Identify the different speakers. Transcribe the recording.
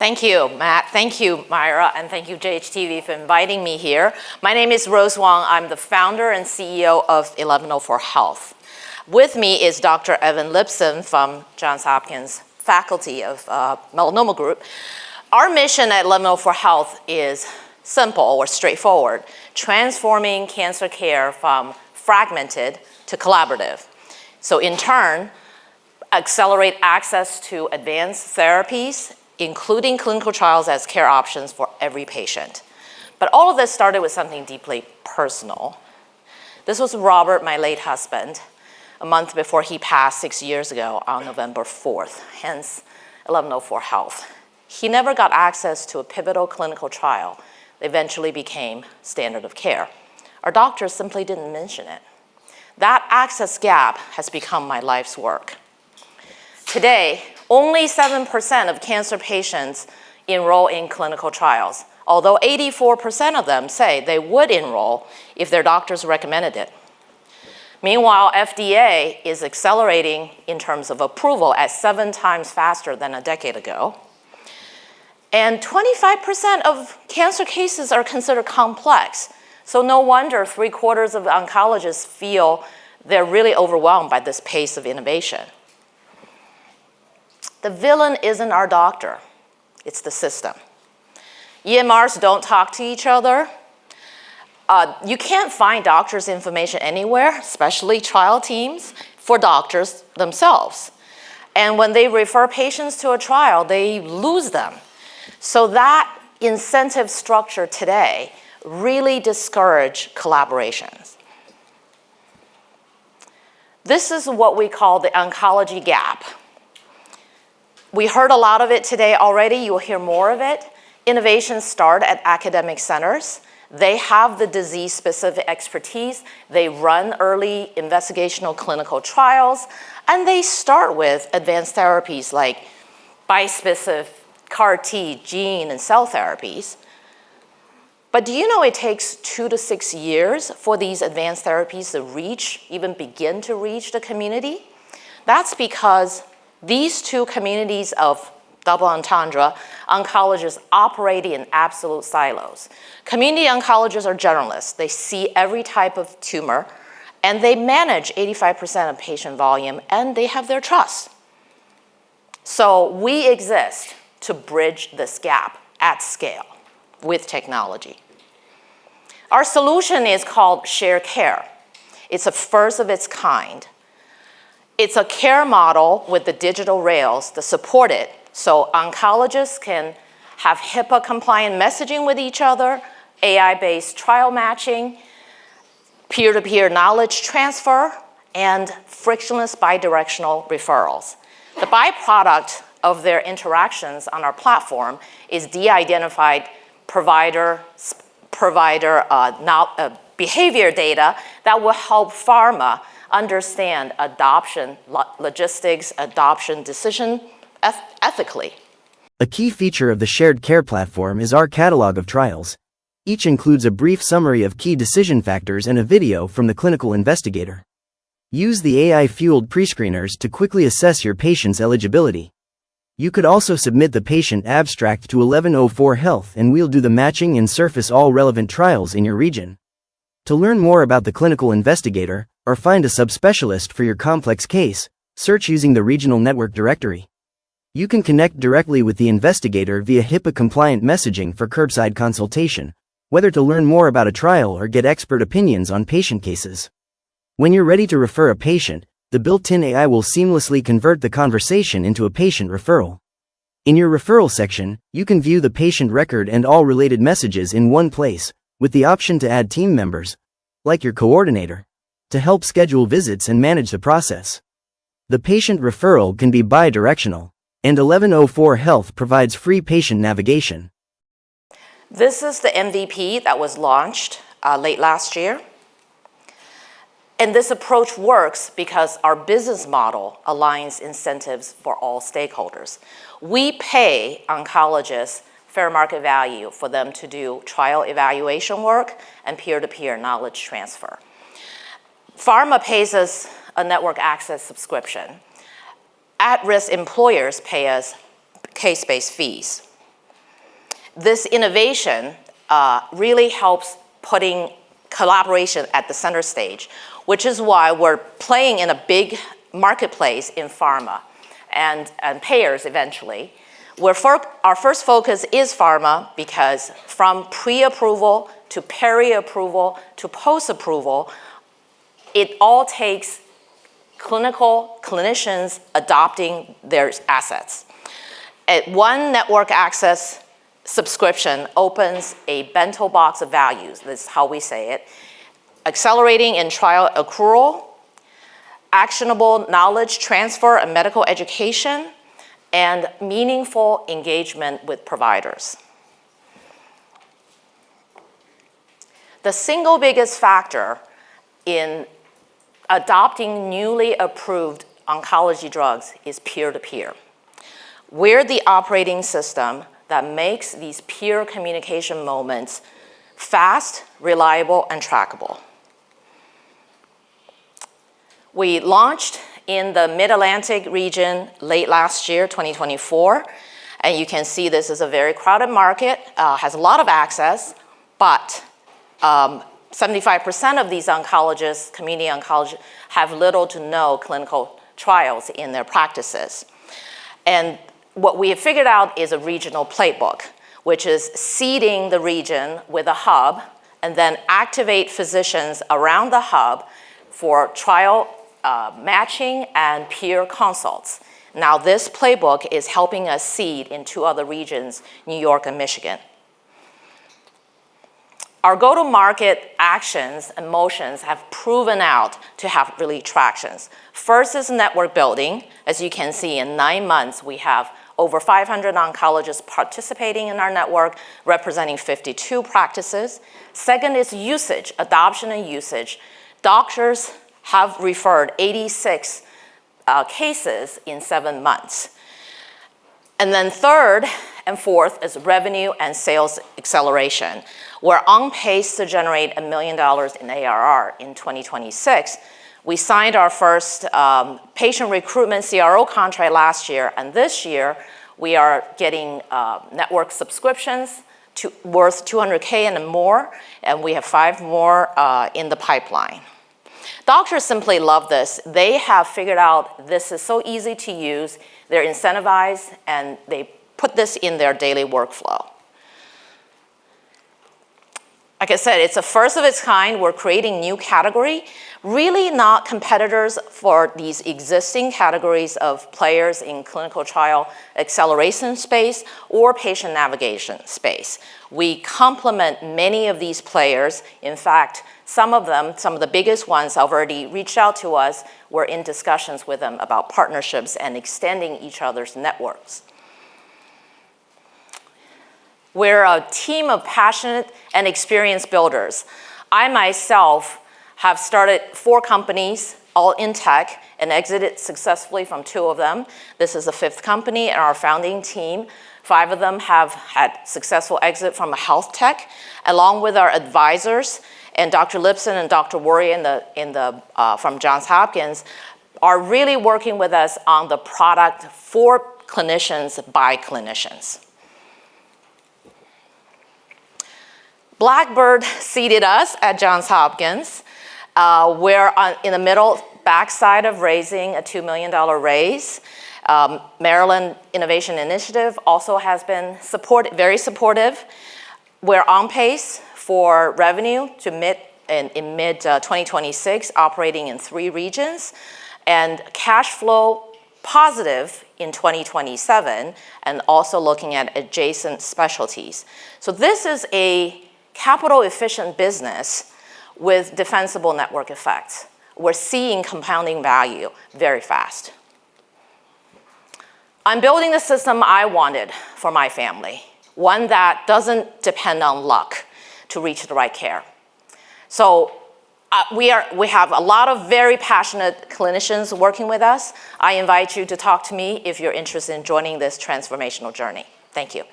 Speaker 1: Thank you, Matt. Thank you, Myra, and thank you, JHTV, for inviting me here. My name is Rose Wang. I'm the founder and CEO of 1104Health. With me is Dr. Evan Lipson from Johns Hopkins faculty of melanoma group. Our mission at 1104Health is simple or straightforward, transforming cancer care from fragmented to collaborative. So in turn, accelerate access to advanced therapies, including clinical trials as care options for every patient. But all of this started with something deeply personal. This was Robert, my late husband, a month before he passed 6 years ago on November 4th, hence 1104Health. He never got access to a pivotal clinical trial that eventually became standard of care. Our doctors simply didn't mention it. That access gap has become my life's work. Today, only 7% of cancer patients enroll in clinical trials, although 84% of them say they would enroll if their doctors recommended it. Meanwhile, FDA is accelerating in terms of approval at 7 times faster than a decade ago. And 25% of cancer cases are considered complex. So no wonder 3/4 of oncologists feel they're really overwhelmed by this pace of innovation. The villain isn't our doctor, it's the system. EMRs don't talk to each other. You can't find doctors' information anywhere, especially trial teams, for doctors themselves. And when they refer patients to a trial, they lose them. So that incentive structure today really discourages collaborations. This is what we call the oncology gap. We heard a lot of it today already. You'll hear more of it. Innovations start at academic centers. They have the disease-specific expertise. They run early investigational clinical trials, and they start with advanced therapies like bispecific, CAR-T, gene, and cell therapies. But do you know it takes 2 to 6 years for these advanced therapies to even begin to reach the community? That's because these two communities of double entendre, oncologists operate in absolute silos. Community oncologists are generalists. They see every type of tumor, and they manage 85% of patient volume, and they have their trust. So we exist to bridge this gap at scale with technology. Our solution is called shared care. It's a first of its kind. It's a care model with the digital rails to support it, so oncologists can have HIPAA-compliant messaging with each other, AI-based trial matching, peer-to-peer knowledge transfer, and frictionless bidirectional referrals. The byproduct of their interactions on our platform is de-identified provider behavior data that will help pharma understand adoption logistics, adoption decision ethically.
Speaker 2: A key feature of the shared care platform is our catalog of trials. Each includes a brief summary of key decision factors and a video from the clinical investigator. Use the AI-fueled prescreeners to quickly assess your patient's eligibility. You could also submit the patient abstract to 1104Health and we'll do the matching and surface all relevant trials in your region. To learn more about the clinical investigator, or find a subspecialist for your complex case, search using the regional network directory. You can connect directly with the investigator via HIPAA-compliant messaging for curbside consultation, whether to learn more about a trial or get expert opinions on patient cases. When you're ready to refer a patient, the built-in AI will seamlessly convert the conversation into a patient referral. In your referral section, you can view the patient record and all related messages in one place, with the option to add team members, like your coordinator, to help schedule visits and manage the process. The patient referral can be bi-directional, and 1104Health provides free patient navigation.
Speaker 1: This is the MVP that was launched late last year. And this approach works because our business model aligns incentives for all stakeholders. We pay oncologists fair market value for them to do trial evaluation work and peer-to-peer knowledge transfer. Pharma pays us a network access subscription. At-risk employers pay us case-based fees. This innovation really helps putting collaboration at the center stage, which is why we're playing in a big marketplace in pharma and payers eventually. Our first focus is pharma because from pre-approval to peri-approval to post-approval, it all takes clinicians adopting their assets. One network access subscription opens a bento box of values, this is how we say it, accelerating in trial accrual, actionable knowledge transfer and medical education, and meaningful engagement with providers. The single biggest factor in adopting newly approved oncology drugs is peer-to-peer. We're the operating system that makes these peer communication moments fast, reliable, and trackable. We launched in the Mid-Atlantic region late last year, 2024, and you can see this is a very crowded market, has a lot of access, but 75% of these oncologists, community oncologists, have little to no clinical trials in their practices. And what we have figured out is a regional playbook, which is seeding the region with a hub and then activate physicians around the hub for trial matching and peer consults. Now this playbook is helping us seed in 2 other regions, New York and Michigan. Our go-to-market actions and motions have proven out to have really tractions. First is network building. As you can see, in 9 months, we have over 500 oncologists participating in our network, representing 52 practices. Second is usage, adoption and usage. Doctors have referred 86 cases in 7 months. And then third and fourth is revenue and sales acceleration. We're on pace to generate $1 million in ARR in 2026. We signed our first patient recruitment CRO contract last year, and this year we are getting network subscriptions worth $200K and more, and we have 5 more in the pipeline. Doctors simply love this. They have figured out this is so easy to use, they're incentivized, and they put this in their daily workflow. Like I said, it's a first of its kind. We're creating new category, really not competitors for these existing categories of players in clinical trial acceleration space or patient navigation space. We complement many of these players. In fact, some of the biggest ones have already reached out to us. We're in discussions with them about partnerships and extending each other's networks. We're a team of passionate and experienced builders. I myself have started 4 companies, all in tech, and exited successfully from 2 of them. This is the 5th company in our founding team. 5 of them have had successful exit from a health tech, along with our advisors, and Dr. Lipson and Dr. Worry from Johns Hopkins are really working with us on the product for clinicians by clinicians. Blackbird seeded us at Johns Hopkins. We're in the middle backside of raising a $2 million raise. Maryland Innovation Initiative also has been very supportive. We're on pace for revenue to in mid-2026, operating in 3 regions, and cash flow positive in 2027, and also looking at adjacent specialties. So this is a capital-efficient business with defensible network effects. We're seeing compounding value very fast. I'm building the system I wanted for my family, one that doesn't depend on luck to reach the right care. So we have a lot of very passionate clinicians working with us. I invite you to talk to me if you're interested in joining this transformational journey. Thank you.